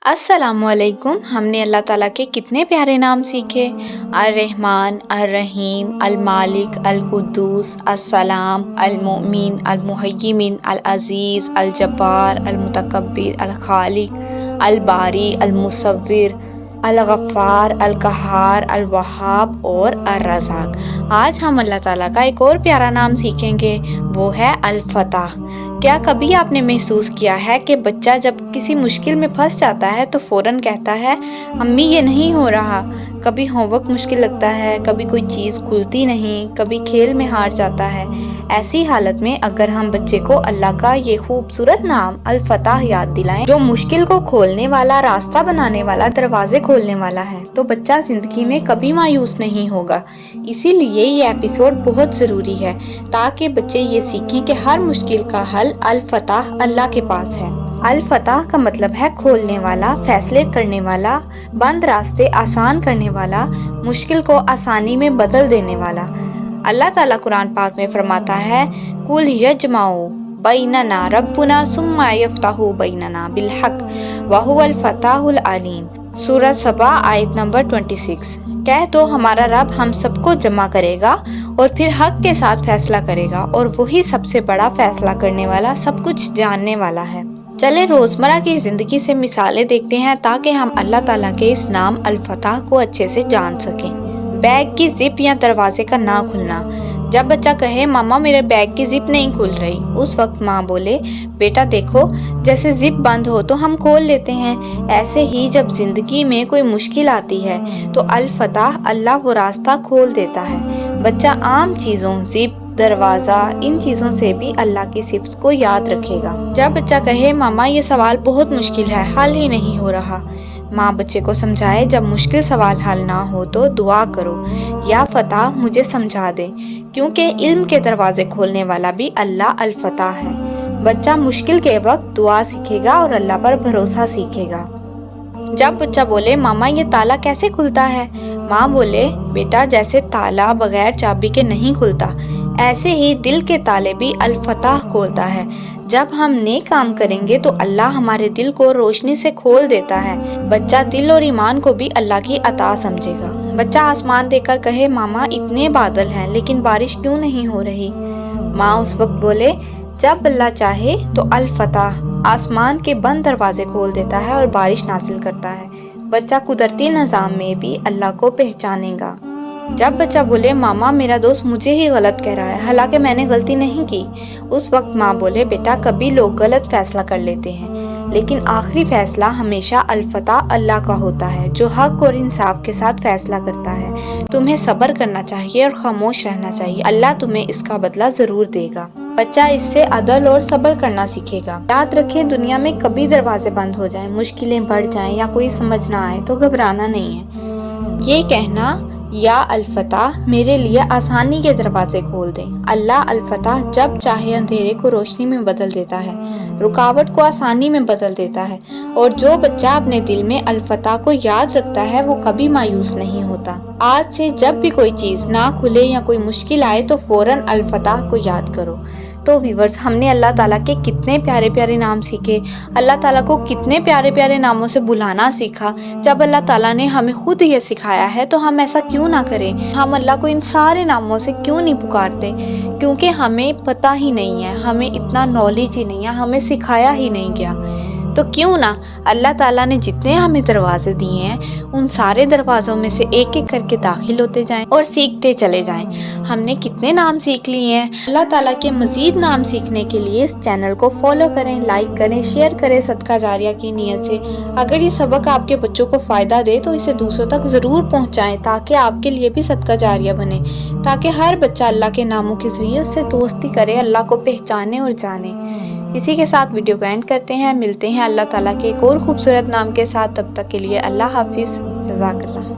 अस्सलामु अलैकुम। हमने अल्लाह ताला के कितने प्यारे नाम सीखे। अर्रहमान, अर्रहीम, अल मालिक, अल कुद्दूस, अस्सलाम, अल मोमिन, अल मुहय्यिमिन, अल अज़ीज़, अल जब्बार, अल मुतकब्बिर, अल खालिक, अल बारी, अल मुसव्विर, अल गफ़्फ़ार, अल क़हार, अल वहाब और अर रज़ाक। आज हम अल्लाह ताला का एक और प्यारा नाम सीखेंगे, वो है अल फ़ताह। क्या कभी आपने महसूस किया है कि बच्चा जब किसी मुश्किल में फंस जाता है तो फ़ौरन कहता है अम्मी ये नहीं हो रहा। कभी होमवर्क मुश्किल लगता है, कभी कोई चीज़ खुलती नहीं, कभी खेल में हार जाता है। ऐसी हालत में अगर हम बच्चे को अल्लाह का ये खूबसूरत नाम अल फ़ताह याद दिलाएं, जो मुश्किल को खोलने वाला, रास्ता बनाने वाला, दरवाजे खोलने वाला है, तो बच्चा ज़िंदगी में कभी मायूस नहीं होगा। इसीलिए ये एपिसोड बहुत ज़रूरी है ताकि बच्चे ये सीखें कि हर मुश्किल का हल अल फ़ताह अल्लाह के पास है। अल फ़ताह का मतलब है खोलने वाला, फैसले करने वाला, बंद रास्ते आसान करने वाला, मुश्किल को आसानी में बदल देने वाला। अल्लाह ताला कुरान पाक में फरमाता है कुल यजमाउ बैनना रब्बुना सुम्मा यफ्ताहु बैनना बिल हक व हुवल फ़ताहुल अलीम। सूरह सबा आयत नंबर 26। कह दो हमारा रब हम सबको जमा करेगा और फिर हक के साथ फैसला करेगा और वही सबसे बड़ा फैसला करने वाला, सब कुछ जानने वाला है। चले रोज़मर्रा की ज़िंदगी से मिसालें देखते हैं ताकि हम अल्लाह ताला के इस नाम अल फ़ताह को अच्छे से जान सकें। बैग की जिप या दरवाजे का ना खुलना। जब बच्चा कहे मामा मेरे बैग की जिप नहीं खुल रही, उस वक्त माँ बोले बेटा देखो जैसे जिप बंद हो तो हम खोल लेते हैं, ऐसे ही जब जिंदगी में कोई मुश्किल आती है तो अल फ़ताह अल्लाह वो रास्ता खोल देता है। बच्चा आम चीज़ों जिप, दरवाज़ा, इन चीज़ों से भी अल्लाह की सिफ़त को याद रखेगा। जब बच्चा कहे मामा ये सवाल बहुत मुश्किल है, हल ही नहीं हो रहा, माँ बच्चे को समझाए जब मुश्किल सवाल हल ना हो तो दुआ करो या फ़ताह मुझे समझा दे, क्योंकि इल्म के दरवाजे खोलने वाला भी अल्लाह अल फ़ताह है। बच्चा मुश्किल के वक्त दुआ सीखेगा और अल्लाह पर भरोसा सीखेगा। जब बच्चा बोले मामा ये ताला कैसे खुलता है, माँ बोले बेटा जैसे ताला बगैर चाबी के नहीं खुलता, ऐसे ही दिल के ताले भी अल फ़ताह खोलता है। जब हम नेक काम करेंगे तो अल्लाह हमारे दिल को रोशनी से खोल देता है। बच्चा दिल और ईमान को भी अल्लाह की अता समझेगा। बच्चा आसमान देखकर कहे मामा इतने बादल हैं लेकिन बारिश क्यों नहीं हो रही, माँ उस वक्त बोले जब अल्लाह चाहे तो अल फ़ताह आसमान के बंद दरवाजे खोल देता है और बारिश नासिल करता है। बच्चा कुदरती निज़ाम में भी अल्लाह को पहचानेगा। जब बच्चा बोले मामा मेरा दोस्त मुझे ही गलत कह रहा है हालांकि मैंने गलती नहीं की, उस वक्त माँ बोले बेटा कभी लोग गलत फैसला कर लेते हैं लेकिन आखिरी फैसला हमेशा अल फ़ताह अल्लाह का होता है, जो हक और इंसाफ के साथ फैसला करता है। तुम्हें सब्र करना चाहिए और खामोश रहना चाहिए, अल्लाह तुम्हें इसका बदला ज़रूर देगा। बच्चा इससे अदल और सब्र करना सीखेगा। याद रखें दुनिया में कभी दरवाजे बंद हो जाएं, मुश्किलें बढ़ जाएं या कोई समझ ना आए तो घबराना नहीं है। ये कहना या अल फ़ताह मेरे लिए आसानी के दरवाजे खोल दें। अल्लाह अल फ़ताह जब चाहे अंधेरे को रोशनी में बदल देता है, रुकावट को आसानी में बदल देता है, और जो बच्चा अपने दिल में अल फ़ताह को याद रखता है वो कभी मायूस नहीं होता। आज से जब भी कोई चीज़ ना खुले या कोई मुश्किल आए तो फ़ौरन अल फ़ताह को याद करो। तो व्यूअर्स हमने अल्लाह ताला के कितने प्यारे प्यारे नाम सीखे, अल्लाह ताला को कितने प्यारे प्यारे नामों से बुलाना सीखा। जब अल्लाह ताला ने हमें खुद ये सिखाया है तो हम ऐसा क्यों ना करें, हम अल्लाह को इन सारे नामों से क्यों नहीं पुकारते, क्योंकि हमें पता ही नहीं है, हमें इतना नॉलेज ही नहीं है, हमें सिखाया ही नहीं गया। तो क्यों ना अल्लाह ताला ने जितने हमें दरवाजे दिए हैं उन सारे दरवाज़ों में से एक एक करके दाखिल होते जाएं और सीखते चले जाएं। हमने कितने नाम सीख लिए हैं। अल्लाह ताला के मज़ीद नाम सीखने के लिए इस चैनल को फॉलो करें, लाइक करें, शेयर करें सदका जारिया की नीयत से। अगर ये सबक आपके बच्चों को फ़ायदा दे तो इसे दूसरों तक ज़रूर पहुँचाएँ ताकि आपके लिए भी सदका जारिया बने, ताकि हर बच्चा अल्लाह के नामों के ज़रिए उससे दोस्ती करे, अल्लाह को पहचाने और जाने। इसी के साथ वीडियो को एंड करते हैं। मिलते हैं अल्लाह ताला के एक और खूबसूरत नाम के साथ। तब तक के लिए अल्लाह हाफिज़। जज़ाकल्लाह।